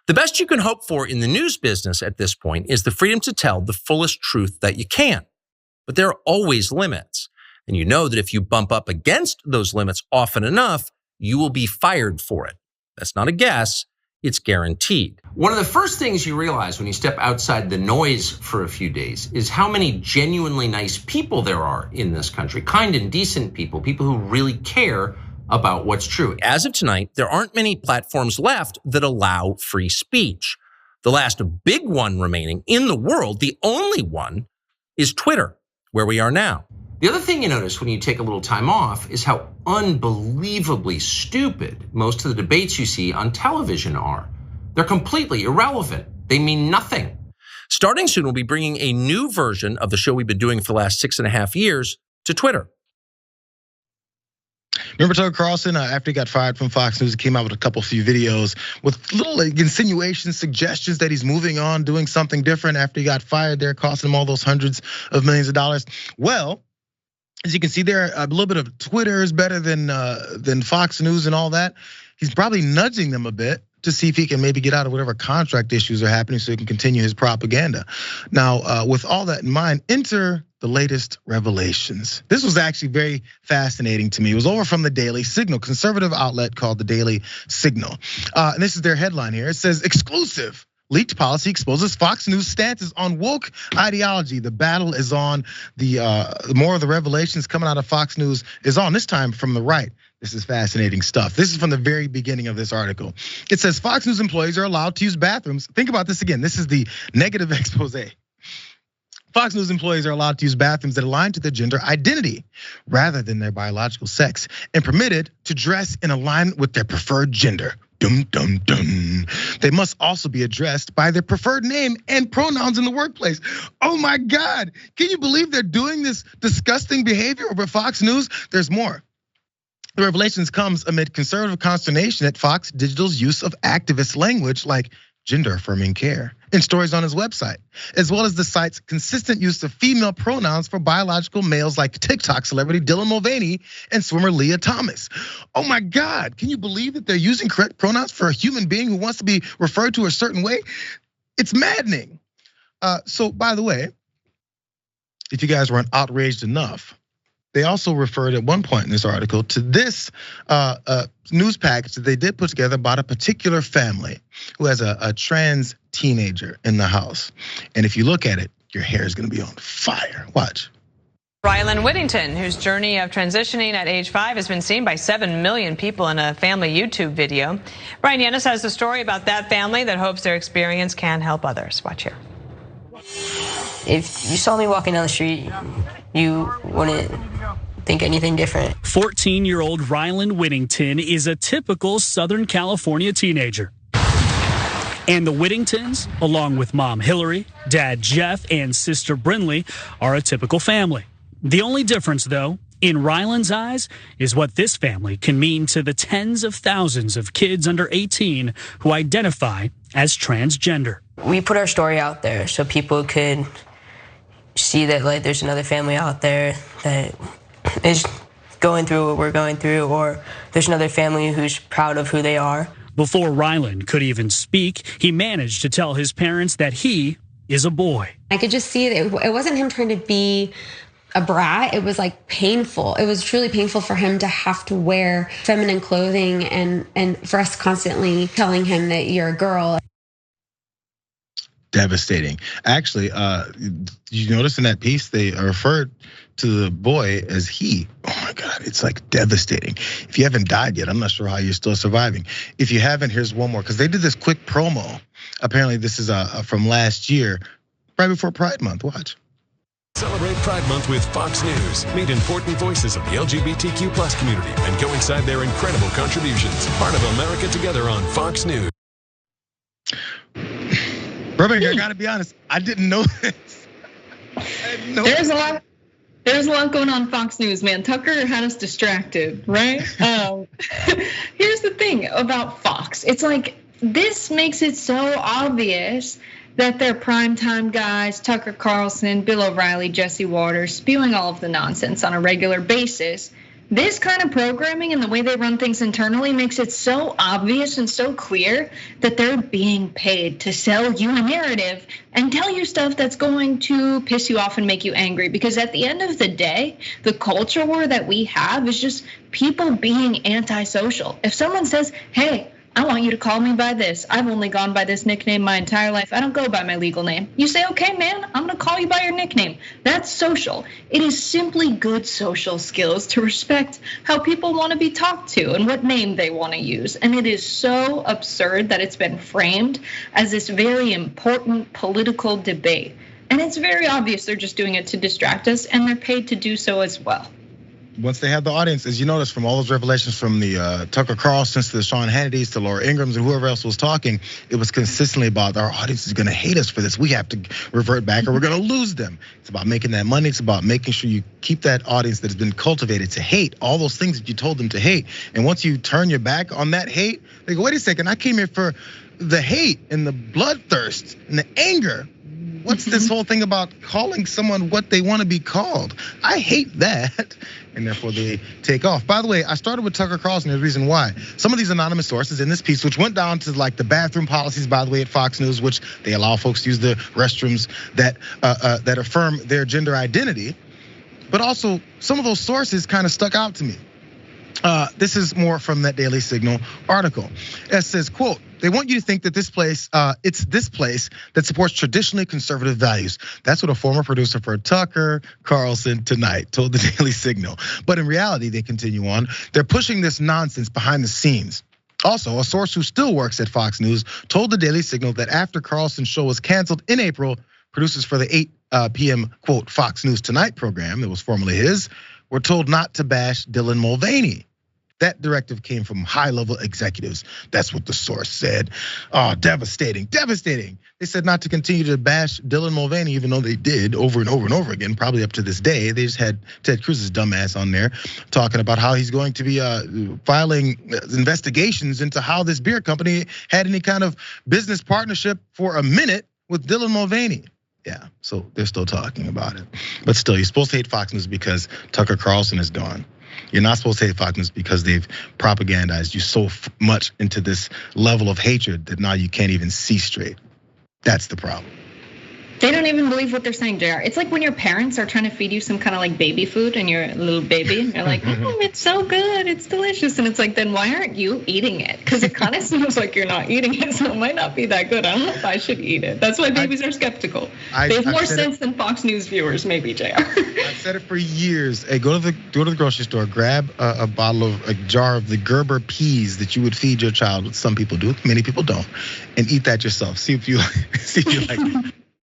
The best you can hope for in the news business at this point is the freedom to tell the fullest truth that you can. But there are always limits. And you know that if you bump up against those limits often enough, you will be fired for it. That's not a guess, it's guaranteed. One of the first things you realize when you step outside the noise for a few days is how many genuinely nice people there are in this country. Kind and decent people, people who really care about what's true. As of tonight, there aren't many platforms left that allow free speech. The last big one remaining in the world, the only one, is Twitter, where we are now. The other thing you notice when you take a little time off is how unbelievably stupid most of the debates you see on television are. They're completely irrelevant. They mean nothing. Starting soon, we'll be bringing a new version of the show we've been doing for the last 6.5 years to Twitter. Remember Tucker Carlson, after he got fired from Fox News, he came out with a few videos with little insinuations, suggestions that he's moving on, doing something different after he got fired there, costing him all those hundreds of millions of dollars. Well, as you can see there, a little bit of Twitter is better than Fox News and all that. He's probably nudging them a bit to see if he can maybe get out of whatever contract issues are happening so he can continue his propaganda. Now, with all that in mind, enter the latest revelations. This was actually very fascinating to me. It was over from the Daily Signal, conservative outlet called the Daily Signal. And this is their headline here. It says, exclusive. Leaked policy exposes Fox News stances on woke ideology. The battle is on. The more of the revelations coming out of Fox News is on, this time from the right. This is fascinating stuff. This is from the very beginning of this article. It says Fox News employees are allowed to use bathrooms. Think about this again. This is the negative expose. Fox News employees are allowed to use bathrooms that align to their gender identity rather than their biological sex, and permitted to dress in alignment with their preferred gender. Dum, dum, dum. They must also be addressed by their preferred name and pronouns in the workplace. Oh my God, can you believe they're doing this disgusting behavior over Fox News? There's more. The revelations comes amid conservative consternation at Fox Digital's use of activist language like gender affirming care in stories on his website, as well as the site's consistent use of female pronouns for biological males like TikTok celebrity Dylan Mulvaney and swimmer Leah Thomas. Oh my God, can you believe that they're using correct pronouns for a human being who wants to be referred to a certain way? It's maddening. So by the way, if you guys weren't outraged enough, they also referred at one point in this article to this news package that they did put together about a particular family who has a trans teenager in the house. And if you look at it, your hair is gonna be on fire. Watch. Rylan Whittington, whose journey of transitioning at age 5 has been seen by 7 million people in a family YouTube video. Ryan Yannis has a story about that family that hopes their experience can help others. Watch here. If you saw me walking down the street, you wouldn't think anything different. 14-year-old Rylan Whittington is a typical Southern California teenager. And the Whittingtons, along with mom Hillary, dad Jeff, and sister Brinley, are a typical family. The only difference, though, in Rylan's eyes, is what this family can mean to the tens of thousands of kids under 18 who identify as transgender. We put our story out there so people could see that like there's another family out there that is going through what we're going through, or there's another family who's proud of who they are. Before Rylan could even speak, he managed to tell his parents that he is a boy. I could just see that it wasn't him trying to be a brat. It was like painful. It was truly painful for him to have to wear feminine clothing and for us constantly telling him that you're a girl. Devastating. Actually, you notice in that piece they referred to the boy as he. Oh my God, it's like devastating. If you haven't died yet, I'm not sure how you're still surviving. If you haven't, here's one more, because they did this quick promo. Apparently this is from last year, right before Pride Month. Watch. Celebrate Pride Month with Fox News. Meet important voices of the LGBTQ+ community and go inside their incredible contributions. Part of America Together on Fox News. Burbank, I gotta be honest, I didn't know this. There's a lot going on Fox News, man. Tucker had us distracted, right? Here's the thing about Fox. It's like, this makes it so obvious that they're primetime guys, Tucker Carlson, Bill O'Reilly, Jesse Waters, spewing all of the nonsense on a regular basis. This kind of programming and the way they run things internally makes it so obvious and so clear that they're being paid to sell you a narrative and tell you stuff that's going to piss you off and make you angry. Because at the end of the day, the culture war that we have is just people being antisocial. If someone says, hey, I want you to call me by this. I've only gone by this nickname my entire life. I don't go by my legal name. You say, okay, man, I'm gonna call you by your nickname. That's social. It is simply good social skills to respect how people wanna be talked to and what name they wanna use. And it is so absurd that it's been framed as this very important political debate. And it's very obvious they're just doing it to distract us, and they're paid to do so as well. Once they have the audience, as you notice from all those revelations from the Tucker Carlsons to the Sean Hannitys to Laura Ingrams and whoever else was talking, it was consistently about our audience is gonna hate us for this. We have to revert back or we're gonna lose them. It's about making that money. It's about making sure you keep that audience that has been cultivated to hate all those things that you told them to hate. And once you turn your back on that hate, they go, wait a second, I came here for the hate and the bloodthirst and the anger. What's this whole thing about calling someone what they want to be called? I hate that. And therefore they take off. By the way, I started with Tucker Carlson, there's a reason why. Some of these anonymous sources in this piece, which went down to like the bathroom policies, by the way, at Fox News, which they allow folks to use the restrooms that affirm their gender identity. But also some of those sources kind of stuck out to me. This is more from that Daily Signal article. It says, quote, they want you to think that this place, it's this place that supports traditionally conservative values. That's what a former producer for Tucker Carlson Tonight told the Daily Signal. But in reality, they continue on, they're pushing this nonsense behind the scenes. Also, a source who still works at Fox News told the Daily Signal that after Carlson's show was canceled in April, producers for the 8 p.m. quote Fox News Tonight program that was formerly his were told not to bash Dylan Mulvaney. That directive came from high-level executives. That's what the source said. Oh, devastating, devastating. They said not to continue to bash Dylan Mulvaney, even though they did over and over and over again, probably up to this day. They just had Ted Cruz's dumbass on there talking about how he's going to be filing investigations into how this beer company had any kind of business partnership for a minute with Dylan Mulvaney. Yeah, so they're still talking about it. But still, you're supposed to hate Fox News because Tucker Carlson is gone. You're not supposed to hate Fox News because they've propagandized you so much into this level of hatred that now you can't even see straight. That's the problem. They don't even believe what they're saying, Jayar. It's like when your parents are trying to feed you some kind of like baby food and you're a little baby and you're like, it's so good, it's delicious. And it's like, then why aren't you eating it? Because it kind of seems like you're not eating it, so it might not be that good. I don't know if I should eat it. That's why babies are skeptical. They have more sense than Fox News viewers, maybe, Jayar. I've said it for years. Hey, go to the grocery store, grab a jar of the Gerber peas that you would feed your child. Some people do, many people don't, and eat that yourself. See if you like it.